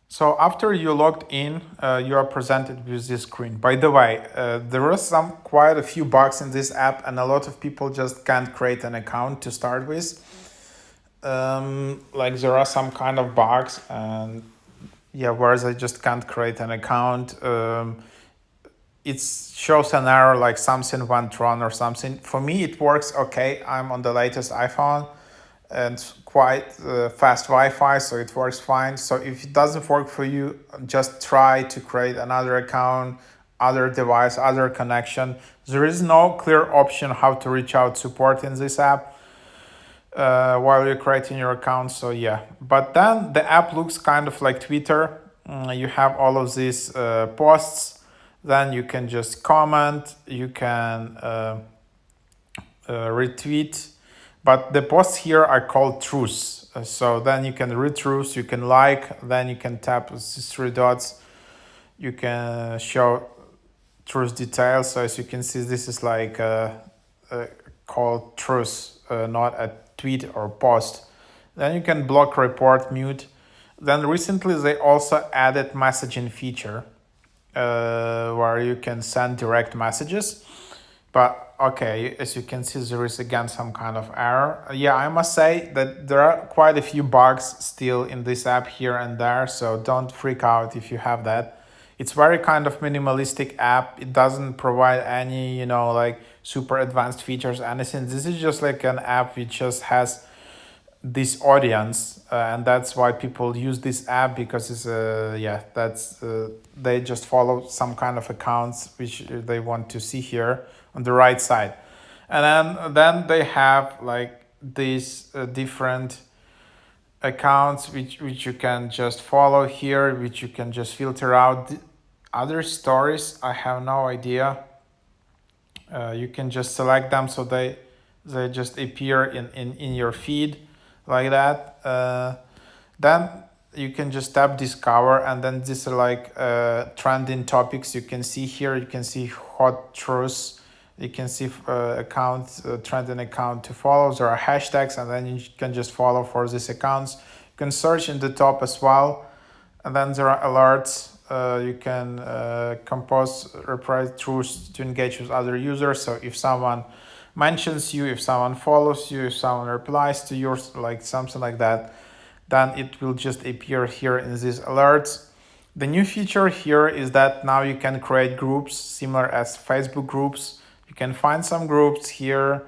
So after you logged in, you are presented with this screen. By the way, there are quite a few bugs in this app, and a lot of people just can't create an account to start with. Like there are some kind of bugs, and yeah, whereas I just can't create an account. It shows an error like something went wrong or something. For me, it works okay. I'm on the latest iPhone and quite fast Wi-Fi, so it works fine. So if it doesn't work for you, just try to create another account, other device, other connection. There is no clear option how to reach out support in this app while you're creating your account. So yeah, but then the app looks kind of like Twitter. You have all of these posts. Then you can just comment. You can retweet, but the posts here are called truths. So then you can read truths, you can like, then you can tap these three dots, you can show truth details. So as you can see, this is like called truths, not a tweet or post. Then you can block, report, mute. Then recently they also added messaging feature where you can send direct messages. But okay, as you can see, there is again some kind of error. Yeah, I must say that there are quite a few bugs still in this app here and there, so don't freak out if you have that. It's very kind of minimalistic app. It doesn't provide any, like super advanced features, anything. This is just like an app which just has this audience, and that's why people use this app, because it's that's they just follow some kind of accounts which they want to see here on the right side. And then they have like these different accounts which you can just follow here, which you can just filter out. The other stories, I have no idea. You can just select them so they just appear in your feed like that. Then you can just tap discover, and then these are like trending topics. You can see here, you can see hot truths, you can see trending account to follow. There are hashtags, and then you can just follow for these accounts. You can search in the top as well, and then there are alerts. You can compose reprise truths to engage with other users. So if someone mentions you, if someone follows you, if someone replies to yours, like something like that, then it will just appear here in these alerts. The new feature here is that now you can create groups similar as Facebook groups. You can find some groups here.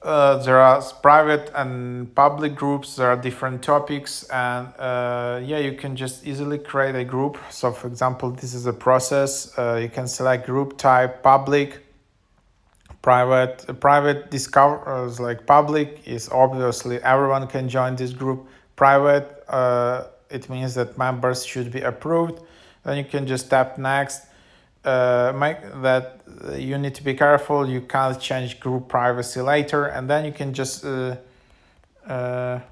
There are private and public groups. There are different topics, and you can just easily create a group. So for example, this is a process. You can select group type, public, private discovers like public is obviously everyone can join this group. Private, it means that members should be approved. Then you can just tap next. Make that you need to be careful, you can't change group privacy later. And then you can just add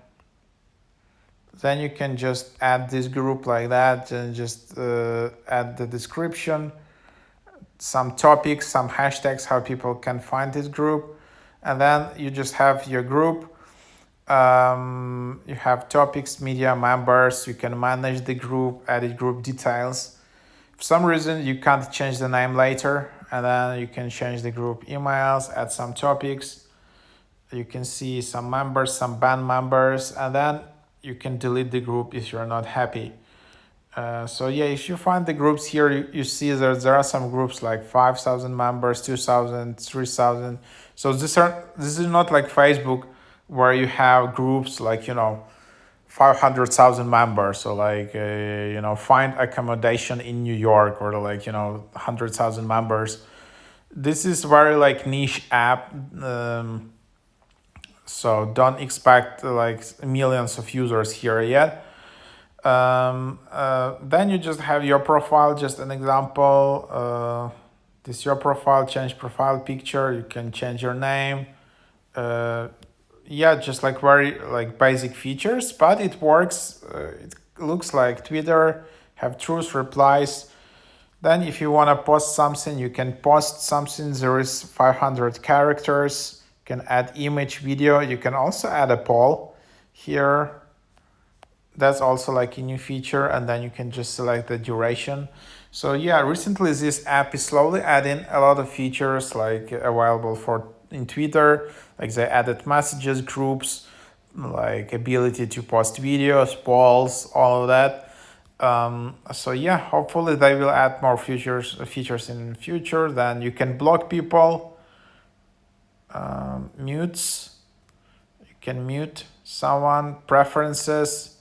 this group like that, and just add the description, some topics, some hashtags, how people can find this group. And then you just have your group. You have topics, media, members. You can manage the group, edit group details. For some reason, you can't change the name later, and then you can change the group emails, add some topics. You can see some members, some band members, and then you can delete the group if you're not happy. If you find the groups here, you see there are some groups like 5,000 members, 2,000, 3,000. So this is not like Facebook where you have groups like 500,000 members. So like find accommodation in New York, or like 100,000 members. This is very like niche app. So don't expect like millions of users here yet. Then you just have your profile, just an example. This your profile, change profile picture. You can change your name. Just like very like basic features, but it works. It looks like Twitter, have truth replies. Then if you want to post something, you can post something. There is 500 characters. You can add image, video. You can also add a poll here. That's also like a new feature, and then you can just select the duration. So yeah, recently this app is slowly adding a lot of features like available for in Twitter, like they added messages, groups, like ability to post videos, polls, all of that. So yeah, hopefully they will add more features in the future. Then you can block people, mutes. You can mute someone, preferences.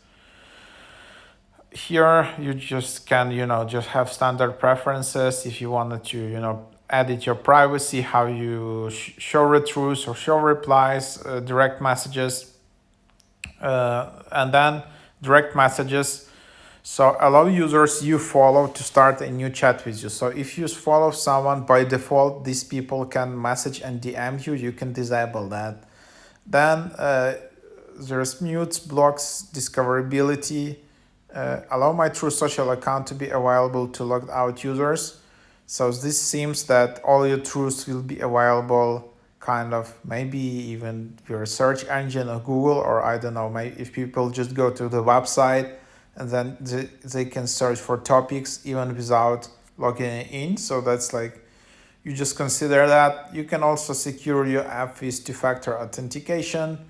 Here you just can, just have standard preferences. If you wanted to, edit your privacy, how you show retweets or show replies, direct messages, and then direct messages. So allow users you follow to start a new chat with you. So if you follow someone by default, these people can message and DM you. You can disable that. Then there's mutes, blocks, discoverability. Allow my True Social account to be available to logged out users. So this seems that all your truths will be available, kind of maybe even your search engine or Google, or I don't know, maybe if people just go to the website and then they can search for topics even without logging in. So that's like, you just consider that. You can also secure your app with two-factor authentication,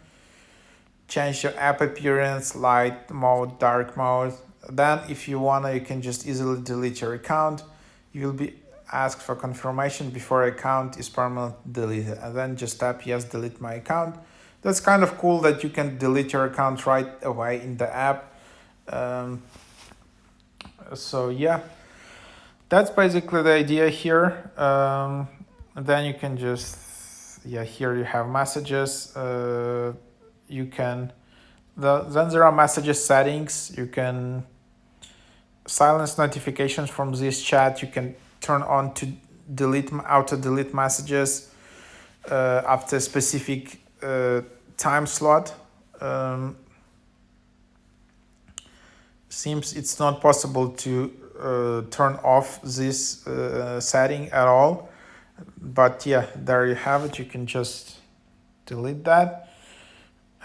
change your app appearance, light mode, dark mode. Then if you wanna, you can just easily delete your account. You will be asked for confirmation before account is permanently deleted, and then just tap yes, delete my account. That's kind of cool that you can delete your account right away in the app. So yeah, that's basically the idea here. And then you can just, here you have messages. You can, then there are messages settings. You can silence notifications from this chat. You can turn on to auto delete messages after a specific time slot. Seems it's not possible to turn off this setting at all, but yeah, there you have it. You can just delete that,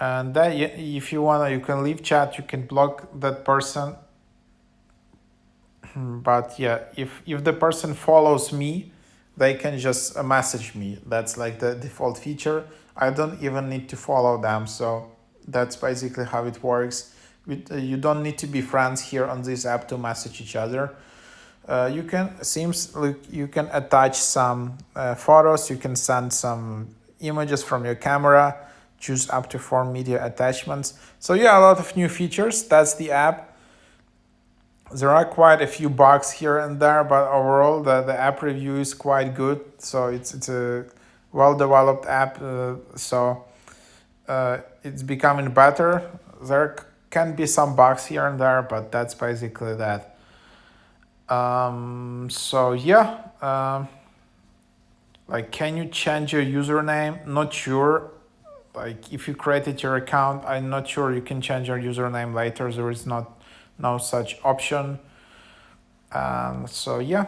and then if you want, you can leave chat, you can block that person. But yeah, if the person follows me, they can just message me. That's like the default feature. I don't even need to follow them. So that's basically how it works. You don't need to be friends here on this app to message each other. You can, seems like you can attach some photos. You can send some images from your camera, choose up to 4 media attachments. So yeah, a lot of new features. That's the app. There are quite a few bugs here and there, but overall the app review is quite good. So it's a well-developed app. So it's becoming better. There can be some bugs here and there, but that's basically that. So yeah, like, can you change your username? Not sure. Like, if you created your account, I'm not sure you can change your username later. There is no such option. So yeah,